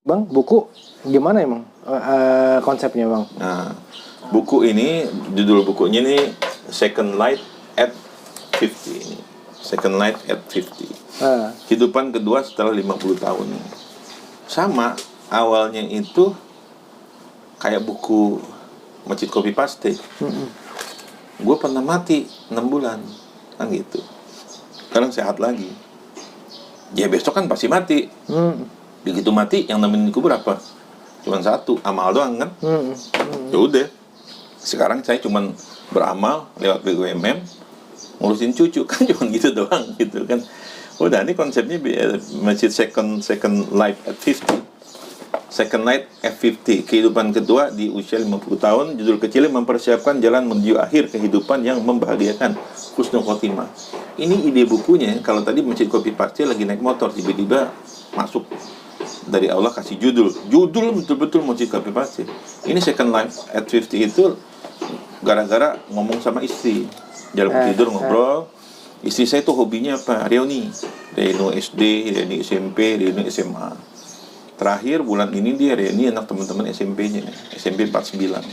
Bang, buku gimana emang konsepnya bang? Nah, buku ini, judul bukunya ini Second Light at 50 ini. Second Light at 50. Kehidupan kedua setelah 50 tahun. Sama, awalnya itu kayak buku Masjid Kopi Paste. Gue pernah mati 6 bulan, kan gitu. Sekarang sehat lagi. Ya besok kan pasti mati. Begitu mati, yang nemenin gue berapa? Cuman satu, amal doang kan. Ya udah, sekarang saya cuman beramal lewat BUMN, ngurusin cucu kan, cuman gitu doang gitu kan. Udah, ini konsepnya Masjid second life at 50. Second Light at 50, kehidupan kedua di usia 50 tahun. Judul kecilnya mempersiapkan jalan menuju akhir kehidupan yang membahagiakan, husnul khotimah. Ini ide bukunya. Kalau tadi Masjid Kopi Paste lagi naik motor, tiba-tiba masuk dari Allah kasih judul betul-betul Masjid Kopi Paste. Ini Second Life at 50 itu gara-gara ngomong sama istri, jalan tidur ngobrol. Istri saya tuh hobinya apa? Reuni SD, reuni SMP, reuni SMA. Terakhir bulan ini dia reuni anak teman-teman SMP-nya, SMP 49.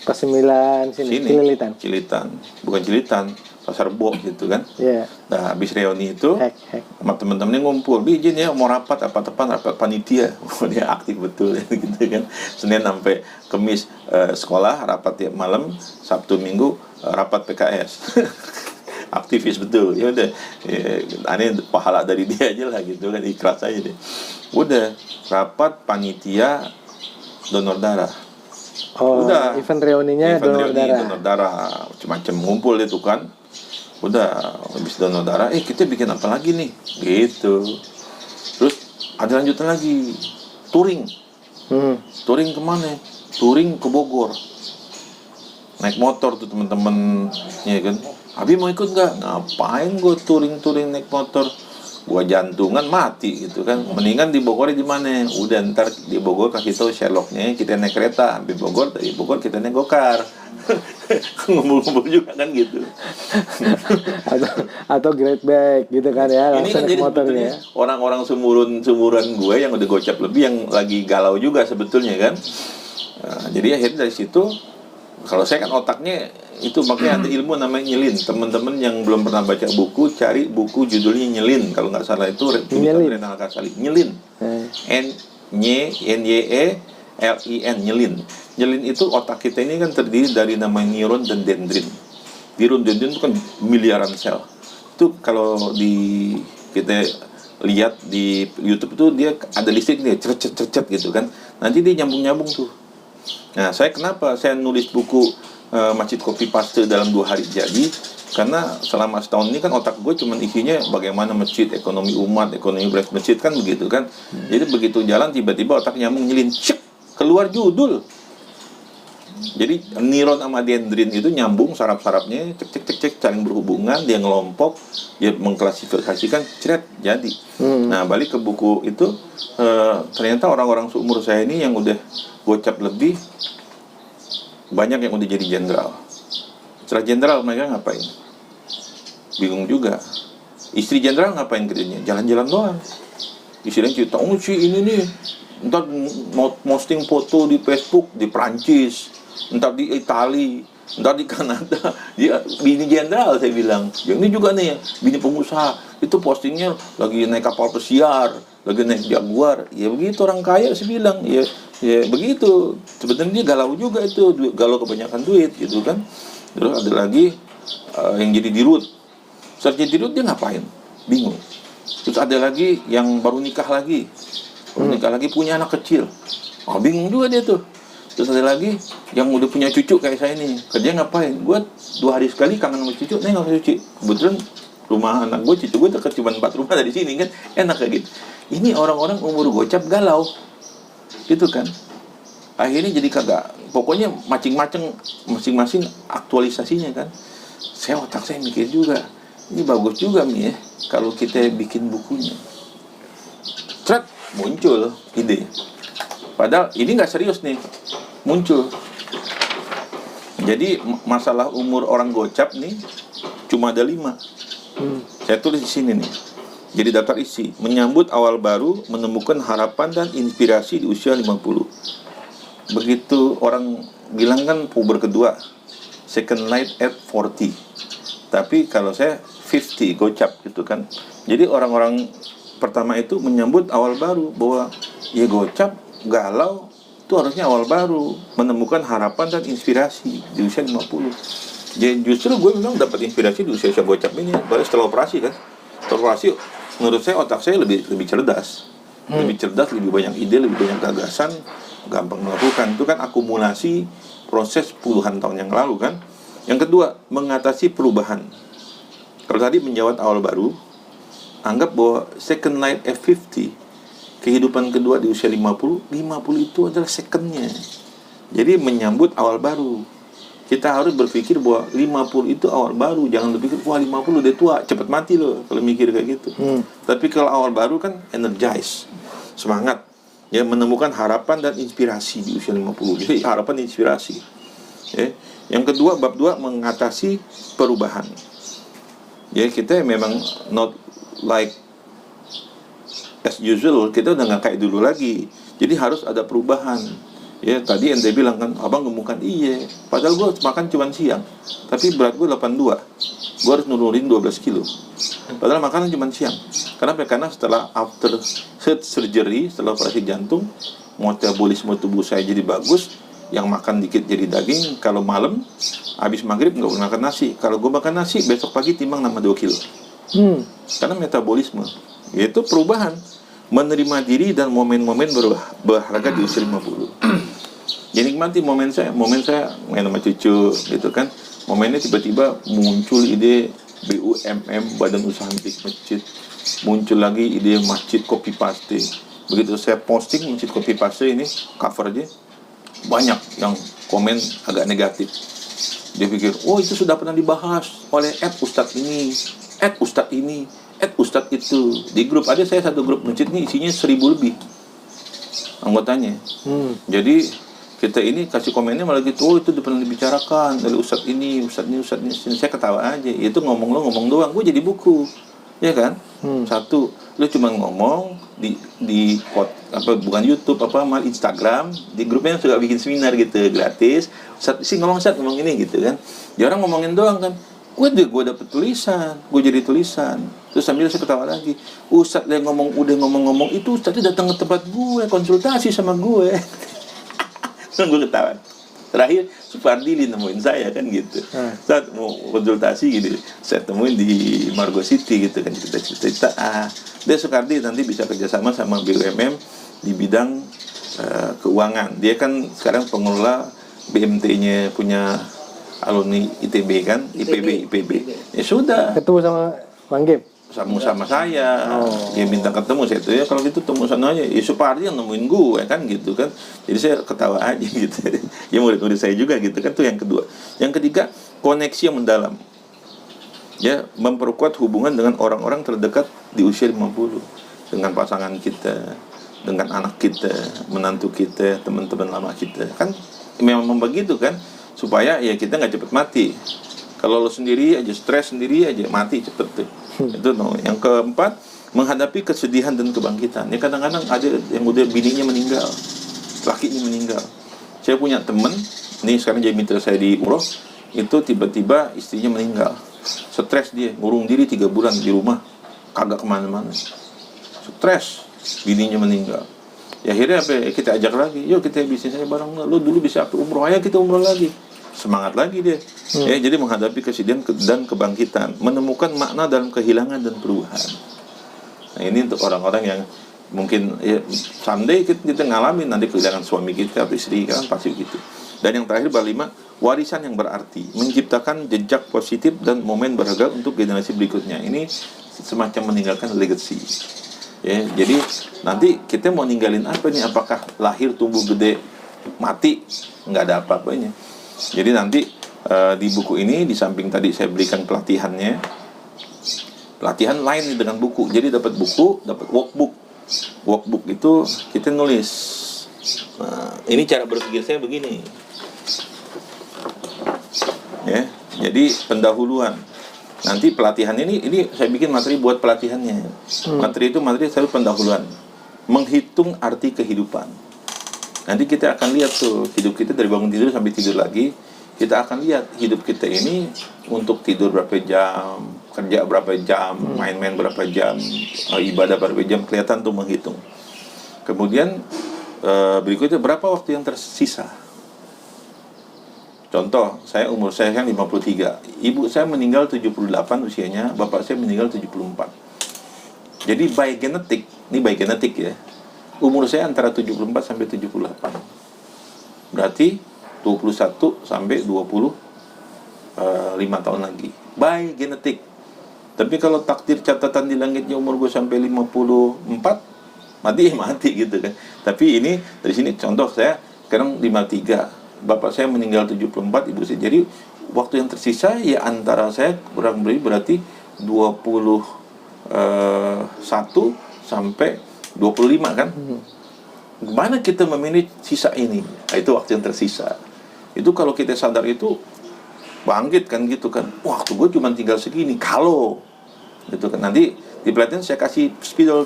49 sini. Cilitan. Bukan Cilitan, Pasar Bo gitu kan. Iya. Nah, habis reuni itu sama teman-temannya ngumpul, izin ya mau rapat rapat panitia. Dia aktif betul gitu kan. Senin sampai Kamis sekolah, rapat tiap malam, Sabtu Minggu rapat PKS. Aktivis betul. Ya udah, aneh pahala dari dia aja lah gitu kan, ikhlas aja deh. Udah, rapat panitia donor darah. Udah, event reuninya donor darah. Macam-macam ngumpul itu kan. Udah, habis donor darah, kita bikin apa lagi nih? Gitu. Terus ada lanjutan lagi, touring. Touring kemana? Touring ke Bogor. Naik motor tuh teman-teman, ya kan. Abi mau ikut nggak? Ngapain gue touring naik motor? Gua jantungan mati gitu kan. Mendingan di Bogor di mana? Udah, ntar di Bogor kasih tahu Sherlocknya kita naik kereta sampai Bogor, dari Bogor kita naik gokar. Ngumpul-ngumpul juga kan gitu. atau Great Bike gitu kan ya, langsung naik motornya ya. Orang-orang sumuran gue yang udah gocap lebih, yang lagi galau juga sebetulnya kan. Nah, jadi akhirnya dari situ, kalau saya kan otaknya itu, makanya ada ilmu namanya nyelin. Teman-teman yang belum pernah baca buku, cari buku judulnya Nyelin. Kalau nggak salah itu Renal Kasali. Nyelin. N-Y-E-L-I-N. Nyelin. Nyelin itu otak kita ini kan terdiri dari namanya neuron dan dendrin. Neuron dan dendrin itu kan miliaran sel. Itu kalau kita lihat di YouTube itu dia ada listrik nih, cercet gitu kan. Nanti dia nyambung tuh. Nah, kenapa saya nulis buku Masjid Kopi Paste dalam 2 hari jadi? Karena selama setahun ini kan otak gue cuma isinya bagaimana masjid, ekonomi umat, ekonomi masjid kan begitu kan. Jadi begitu jalan tiba-tiba otak nyambung, nyelin, keluar judul. Jadi neuron sama dendrin itu nyambung, saraf-sarafnya cek saling berhubungan, dia ngelompok, dia mengklasifikasikan, jadi. Nah, balik ke buku itu, ternyata orang-orang seumur saya ini yang udah gocap lebih, banyak yang udah jadi jenderal. Setelah jenderal mereka ngapain? Bingung juga. Istri jenderal ngapain kerjanya? Jalan-jalan doang. Istrinya cerita, ini nih, ntar posting foto di Facebook di Prancis, ntar di Itali, ntar di Kanada. Dia bini jenderal, saya bilang. Yang ini juga nih, bini pengusaha. Itu postingnya lagi naik kapal pesiar, lagi naik Jaguar. Ya begitu orang kaya, saya bilang. Ya begitu. Sebenarnya dia galau juga itu, galau kebanyakan duit gitu kan. Terus ada lagi yang jadi dirut. Setelah jadi dirut dia ngapain? Bingung. Terus ada lagi yang baru nikah lagi. Punya anak kecil. Bingung juga dia tuh. Terus ada lagi yang udah punya cucu kayak saya nih. Kerja ngapain? Gue 2 hari sekali kangen sama cucu, nengok cucu. Kebetulan rumah anak gue, cucu gue dekat cuma 4 rumah dari sini kan. Enak kayak gitu. Ini orang-orang umur gocap galau. Gitu kan. Akhirnya jadi kagak, pokoknya masing-masing aktualisasinya kan. Otak saya mikir juga, ini bagus juga nih ya kalau kita bikin bukunya. Muncul ide. Padahal ini nggak serius nih, muncul. Jadi masalah umur orang gocap nih cuma ada 5. Saya tulis di sini nih. Jadi daftar isi, menyambut awal baru, menemukan harapan dan inspirasi di usia 50. Begitu orang bilang kan puber kedua, second life at 40. Tapi kalau saya 50, gocap gitu kan. Jadi orang-orang pertama itu menyambut awal baru, bahwa ya gocap, galau, itu harusnya awal baru, menemukan harapan dan inspirasi di usia 50. Jadi justru gue memang dapat inspirasi di usia gocap ini, baru setelah operasi kan. Setelah operasi, menurut saya otak saya lebih cerdas. Lebih cerdas, lebih banyak ide, lebih banyak gagasan, gampang melakukan. Itu kan akumulasi proses puluhan tahun yang lalu kan. Yang kedua, mengatasi perubahan. Kalau tadi menjawab awal baru, anggap bahwa second life at 50, kehidupan kedua di usia 50 itu adalah secondnya. Jadi menyambut awal baru. Kita harus berpikir bahwa 50 itu awal baru. Jangan berpikir, wah 50 udah tua, cepat mati loh kalau mikir kayak gitu. Tapi kalau awal baru kan energize, semangat. Ya, menemukan harapan dan inspirasi di usia 50. Jadi harapan dan inspirasi. Ya. Yang kedua, bab 2, mengatasi perubahan. Ya, kita memang not like as usual, kita udah nggak kayak dulu lagi. Jadi harus ada perubahan. Ya, tadi ente bilang kan, abang gemukan, iya. Padahal gue makan cuma siang, tapi berat gue 82. Gue harus nurunin 12 kilo. Padahal makanan cuma siang. Kenapa? Karena setelah after surgery, setelah operasi jantung, metabolisme tubuh saya jadi bagus. Yang makan dikit jadi daging. Kalau malam, habis maghrib nggak boleh makan nasi. Kalau gue makan nasi, besok pagi timbang nambah 2 kilo. Karena metabolisme. Yaitu perubahan. Menerima diri dan momen-momen berharga di usia 50. Jadi nikmati momen saya main sama cucu gitu kan. Momennya tiba-tiba muncul ide BUMM, Badan Usaha Milik Masjid. Muncul lagi ide masjid copy paste. Begitu saya posting masjid copy paste ini, cover aja, banyak yang komen agak negatif. Dia pikir, oh itu sudah pernah dibahas oleh Ustadz ini, Ustadz ini, Ustadz itu. Di grup ada saya satu grup masjid ini isinya 1000 lebih anggotanya. Jadi kita ini kasih komennya malah gitu, oh itu pernah dibicarakan dari Ustadz ini. Saya ketawa aja, itu ngomong doang, gue jadi buku, ya kan? Satu, lu cuma ngomong di bukan YouTube, malah Instagram, di grupnya yang suka bikin seminar gitu gratis. Ustadz ngomong ini gitu kan. Dia orang ngomongin doang kan. Gue dapet tulisan, gue jadi tulisan. Terus sambil saya ketawa lagi, Ustadz udah ngomong itu, Ustadz datang ke tempat gue, konsultasi sama gue. Gue ketawa. Terakhir Supardili nemuin saya kan gitu. Saat mau konsultasi gitu, saya temuin di Margo City gitu kan, cerita. Dia Sukardi nanti bisa kerjasama sama BUMM di bidang keuangan. Dia kan sekarang pengelola BMT-nya punya alumni ITB kan, IPB. Ya sudah. Ketemu sama Bang Gep? Sama saya. Dia minta ketemu, saya tuh ya kalau gitu temu sana aja. Ya Supardi yang nemuin gue kan gitu kan. Jadi saya ketawa aja gitu. Ya murid-murid saya juga gitu kan. Itu yang kedua. Yang ketiga, koneksi yang mendalam. Ya, memperkuat hubungan dengan orang-orang terdekat di usia 50. Dengan pasangan kita, dengan anak kita, menantu kita, teman-teman lama kita. Kan memang begitu kan, supaya ya kita nggak cepet mati. Kalau lo sendiri aja, stres sendiri aja, mati cepet tuh. Itu no. Yang keempat, menghadapi kesedihan dan kebangkitan. Ya kadang-kadang ada yang udah bininya meninggal, lakinya meninggal. Saya punya temen, ini sekarang jadi mitra saya di umroh, itu tiba-tiba istrinya meninggal. Stres dia, ngurung diri 3 bulan di rumah, kagak kemana-mana. Stres, bininya meninggal. Ya akhirnya kita ajak lagi, yuk kita bisnis aja bareng, lo dulu bisa umroh, ayo kita umroh lagi. Semangat lagi dia. Ya, jadi menghadapi kesedihan dan kebangkitan, menemukan makna dalam kehilangan dan perubahan. Nah, ini untuk orang-orang yang mungkin ya, someday kita ngalamin nanti kehilangan suami kita atau istri kan, pasti gitu. Dan yang terakhir, bab 5, warisan yang berarti, menciptakan jejak positif dan momen berharga untuk generasi berikutnya. Ini semacam meninggalkan legacy. Ya, jadi nanti kita mau ninggalin apa nih? Apakah lahir, tumbuh, gede, mati? Nggak ada apa-apanya. Jadi nanti di buku ini, di samping tadi saya berikan pelatihan lain dengan buku. Jadi dapat buku, dapat workbook itu kita nulis. Nah, ini cara berpikir saya begini ya. Jadi pendahuluan, Nanti pelatihan ini saya bikin materi buat pelatihannya. Materi selalu pendahuluan, menghitung arti kehidupan. Nanti kita akan lihat tuh hidup kita dari bangun tidur sampai tidur lagi. Kita akan lihat hidup kita ini untuk tidur berapa jam, kerja berapa jam, main-main berapa jam, ibadah berapa jam, kelihatan tuh menghitung. Kemudian berikutnya berapa waktu yang tersisa. Contoh, umur saya kan 53. Ibu saya meninggal 78 usianya, bapak saya meninggal 74. Jadi by genetik ya. Umur saya antara 74 sampai 78. Berarti 21 sampai 25 tahun lagi. By genetik. Tapi kalau takdir catatan di langitnya umur gue sampai 54, mati gitu kan. Tapi ini dari sini contoh saya sekarang 53. Bapak saya meninggal 74, ibu saya. Jadi waktu yang tersisa ya antara saya kurang lebih berarti 21 sampai 25 kan. Gimana kita memanage sisa ini? Nah, itu waktu yang tersisa. Itu kalau kita sadar itu bangkit kan gitu kan. Waktu gue cuma tinggal segini. Kalau gitu kan, nanti di pelatihan saya kasih spidol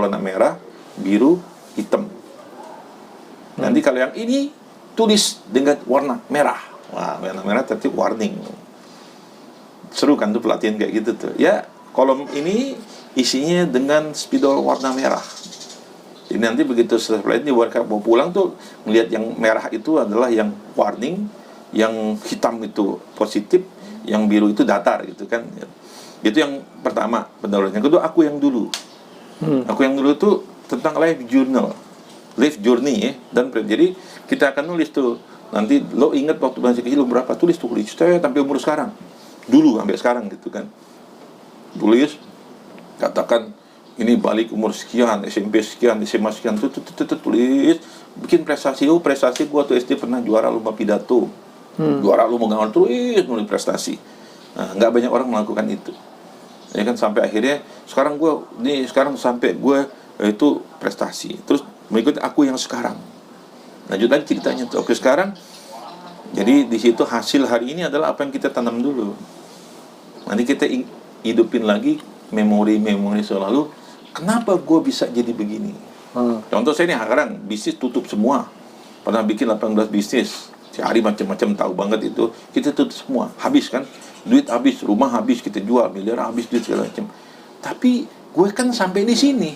warna merah, biru, hitam. Nanti kalau yang ini tulis dengan warna merah. Wah, warna merah tertib warning. Seru kan tuh pelatihan kayak gitu tuh. Ya, kolom ini isinya dengan spidol warna merah. Jadi nanti begitu selesai pelatihan mau pulang tuh melihat yang merah itu adalah yang warning, yang hitam itu positif, yang biru itu datar gitu kan. Itu yang pertama, pendahuluan. Yang kedua aku yang dulu. Aku yang dulu tuh tentang life journey ya. Dan jadi kita akan nulis tuh. Nanti lo ingat waktu masih kecil berapa, tulis saya sampai umur sekarang. Dulu sampai sekarang gitu kan. Tulis, katakan ini balik umur sekian, SMP sekian, SMA sekian, tulis, bikin prestasi. Prestasi gua tuh SD pernah juara lomba pidato. Juara lomba ngawal, nulis prestasi. Nah, nggak banyak orang melakukan itu. Ya kan, sampai akhirnya sekarang sampai gue itu prestasi. Terus mengikuti aku yang sekarang. Lanjut lagi ceritanya tuh. Oke, sekarang jadi di situ hasil hari ini adalah apa yang kita tanam dulu. Nanti kita hidupin lagi memori selalu. Kenapa gue bisa jadi begini? Contoh saya nih, sekarang bisnis tutup semua. Pernah bikin 18 bisnis. Sehari macam-macam, tahu banget itu. Kita tutup semua, habis kan? Duit habis, rumah habis, kita jual, miliar habis, duit segala macam. Tapi gue kan sampai di sini.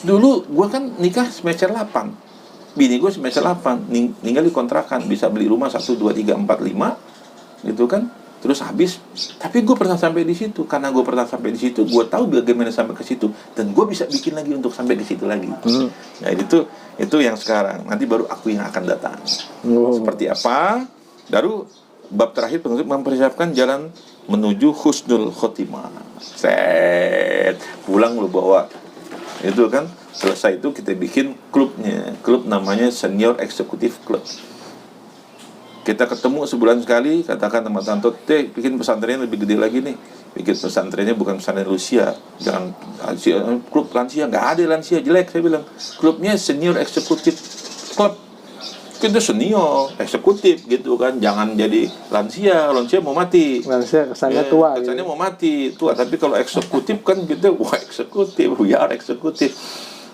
Dulu gue kan nikah semester 8. Bini gue semester 8, tinggal di kontrakan, bisa beli rumah 1, 2, 3, 4, 5 gitu kan. Terus habis. Tapi gue pernah sampai di situ. Karena gue pernah sampai di situ, gue tahu bagaimana sampai ke situ, dan gue bisa bikin lagi untuk sampai ke situ lagi. Nah, itu yang sekarang. Nanti baru aku yang akan datang. Seperti apa? Baru bab terakhir penutup, mempersiapkan jalan menuju husnul khotimah. Pulang lu bawa itu kan. Selesai itu kita bikin klubnya. Klub namanya Senior Executive Club. Kita ketemu sebulan sekali, katakan teman-teman, bikin pesantrennya lebih gede lagi nih. Bikin pesantrennya bukan pesantren Rusia. Jangan klub lansia, nggak ada lansia, jelek saya bilang. Klubnya Senior Executive Club. Kita senior, eksekutif gitu kan. Jangan jadi lansia mau mati. Lansia kesannya tua. Kesannya mau mati, tua. Tapi kalau eksekutif kan kita, eksekutif, we are eksekutif.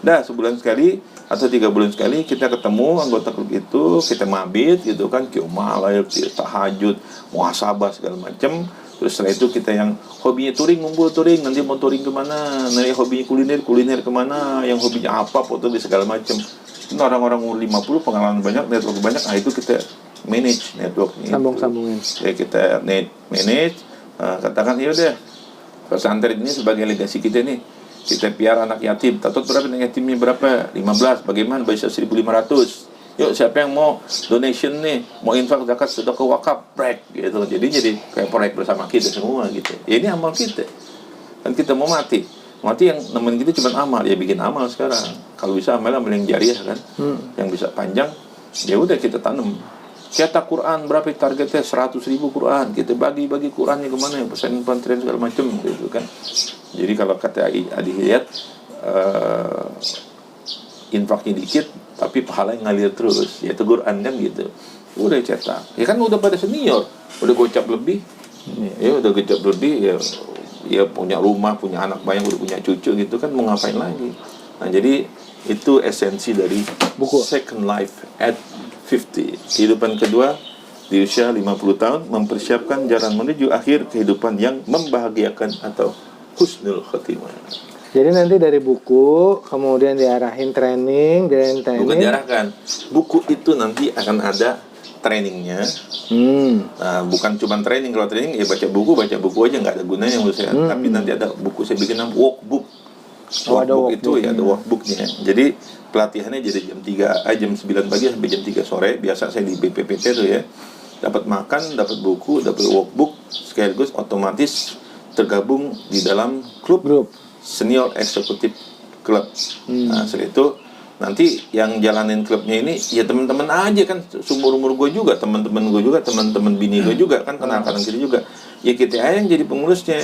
Nah, sebulan sekali atau 3 bulan sekali kita ketemu anggota klub itu, kita mabit gitu kan, qiyamul, tahajud, muhasabah segala macam. Terus setelah itu kita yang hobinya touring, ngumpul touring, nanti mau touring kemana, nanti hobinya kuliner kemana, yang hobinya apa, foto di segala macam. Itu orang-orang umur 50, pengalaman banyak, network banyak. Nah, itu kita manage networknya. Sambung-sambungin. Ya, kita manage, katakan ya udah, pesantren ini sebagai legasi kita nih. Kita piara anak yatim. Tahu berapa anak yatimnya berapa? 15. Bagaimana? Bisa 1.500. Yuk, siapa yang mau donation nih? Mau infak, zakat, sedekah, wakaf, break gitu. Jadi kayak proyek bersama kita semua gitu. Ya, ini amal kita. Kan kita mau mati yang nemenin kita cuma amal. Ya bikin amal sekarang. Kalau bisa amal yang jariah kan. Yang bisa panjang. Ya udah kita tanam. Cetak Quran berapa targetnya? 100.000 Quran. Kita bagi Qurannya kemana? Pesantren segala macam gitu kan. Jadi kalau kata Adi Hidayat, infaknya dikit tapi pahala yang ngalir terus. Yaitu Quran kan gitu. Udah cetak. Ya kan udah pada senior, udah gocap lebih. Ya udah gede ya, ya punya rumah, punya anak banyak, udah punya cucu gitu kan, mau ngapain lagi. Nah jadi itu esensi dari Buku. Second Life at 50. Kehidupan kedua di usia 50 tahun, mempersiapkan jalan menuju akhir kehidupan yang membahagiakan atau husnul khotimah. Jadi nanti dari buku, kemudian diarahin training, dan training. Bukan diarahkan. Buku itu nanti akan ada trainingnya. Nah, bukan cuma training. Kalau training ya baca buku aja, nggak ada gunanya menurut saya. Tapi nanti ada buku, saya bikin nama workbook. Workbook itu ya ada workbooknya. Jadi pelatihannya jadi jam 9 pagi sampai jam 3 sore. Biasa saya di BPPT tuh ya. Dapat makan, dapat buku, dapat workbook, sekaligus otomatis tergabung di dalam grup Senior Executive Club. Nah, setelah itu nanti yang jalanin klubnya ini ya teman-teman aja kan, seumur-umur gue juga, teman-teman gue juga, teman-teman bini gue juga kan, kenal-kenal kita juga. Ya kita aja yang jadi pengurusnya.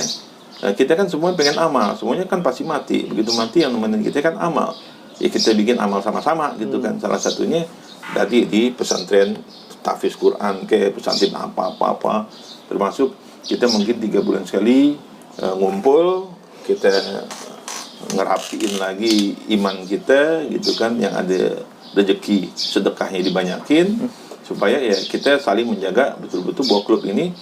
Nah, kita kan semua pengen amal, semuanya kan pasti mati. Begitu mati yang nemenin kita kan amal. Ya kita bikin amal sama-sama gitu kan. Salah satunya tadi di pesantren tahfiz Quran, kayak pesantren apa-apa. Termasuk kita mungkin 3 bulan sekali ngumpul, kita ngerapiin lagi iman kita gitu kan, yang ada rezeki sedekahnya dibanyakin, supaya ya kita saling menjaga betul-betul bahwa klub ini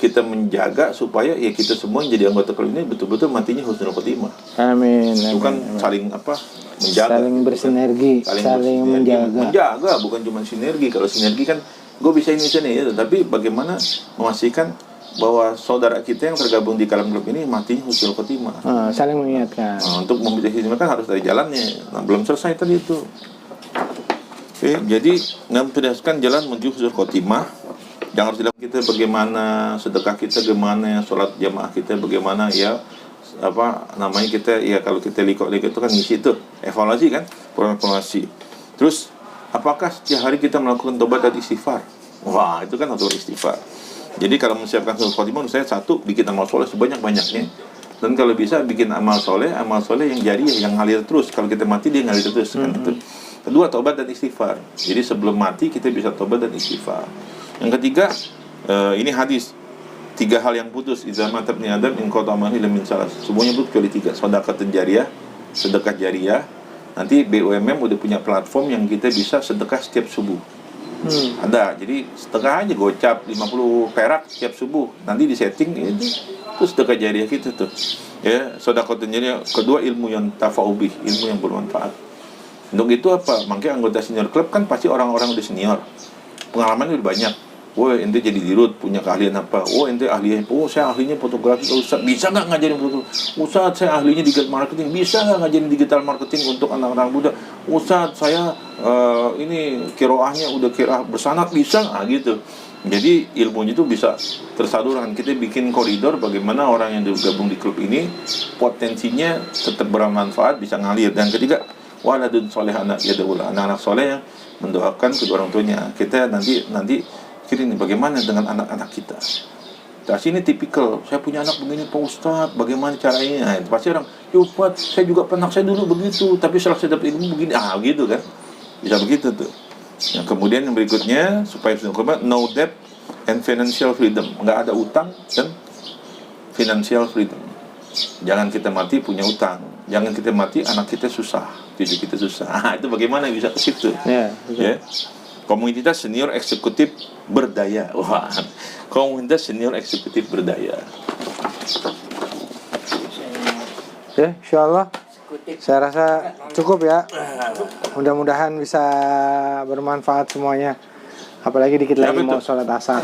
kita menjaga supaya ya kita semua yang jadi anggota klub ini betul-betul matinya husnul khotimah. Amin. Bukan saling menjaga, saling bersinergi, saling menjaga, bukan cuma sinergi. Kalau sinergi kan gue bisa ini ya, tapi bagaimana memastikan bahwa saudara kita yang tergabung di dalam klub ini matinya husnul khotimah. Saling mengingatkan. Nah, untuk mempersiapkan harus dari jalannya. Nah, belum selesai tadi itu. Oke, jadi mempersiapkan jalan menuju husnul khotimah. Yang harus dilakukan kita bagaimana sedekah kita, bagaimana sholat jamaah kita, bagaimana ya kita ya, kalau kita likok itu kan ngisi itu evaluasi kan, program evaluasi. Terus apakah setiap hari kita melakukan tobat dan istighfar? Wah, itu kan untuk istighfar. Jadi kalau menyiapkan husnul khotimah, menurut saya satu, bikin amal soleh sebanyak-banyaknya. Dan kalau bisa bikin amal soleh yang jariah, yang ngalir terus. Kalau kita mati dia ngalir terus kan itu. Kedua, tobat dan istighfar. Jadi sebelum mati kita bisa tobat dan istighfar. Yang ketiga, ini hadis, 3 hal yang putus. Idza mata ibnu adam in qata amaluhu illa min salas. Semuanya putus kecuali 3. Sedekah jariah. Nanti BUMN udah punya platform yang kita bisa sedekah setiap subuh. Ada, jadi sedekah aja gocap 50 perak setiap subuh. Nanti di setting itu sedekah jariah kita tuh. Ya, sedekah jariah. Kedua, ilmu yang tafa'ubih, ilmu yang bermanfaat. Untuk itu apa? Makanya anggota senior klub kan pasti orang-orang udah senior. Pengalamannya udah banyak. Woi, ente jadi dirut, punya keahlian apa? Oh, ente ahlinya, saya ahlinya fotografi. Ustaz, bisa nggak ngajarin fotografi? Ustaz, saya ahlinya digital marketing. Bisa nggak ngajarin digital marketing untuk anak-anak muda? Ustaz, saya ini kiroahnya udah kiroah bersanad, bisa nggak gitu? Jadi ilmunya itu bisa tersalurkan. Kita bikin koridor bagaimana orang yang gabung di klub ini potensinya tetap bermanfaat, bisa ngalir. Dan ketiga, waladun soleh anak yadullah, anak-anak soleh yang mendoakan kedua orang tuanya. Kita nanti ini bagaimana dengan anak-anak kita. Nah, sini tipikal, saya punya anak begini Pak Ustadz, bagaimana caranya? Nah, pasti orang, Pak, saya juga pernah, saya dulu begitu, tapi setelah saya dapat ilmu begini, gitu kan. Bisa begitu tuh. Nah, kemudian yang berikutnya, supaya no debt and financial freedom. Nggak ada utang dan financial freedom. Jangan kita mati punya utang. Jangan kita mati anak kita susah, cucu kita susah. Itu bagaimana bisa ke situ? Ya. Komunitas senior eksekutif berdaya. Wah, komunitas senior eksekutif berdaya. Oke, insyaallah saya rasa cukup ya. Mudah-mudahan bisa bermanfaat semuanya. Apalagi dikit lagi mau sholat asar.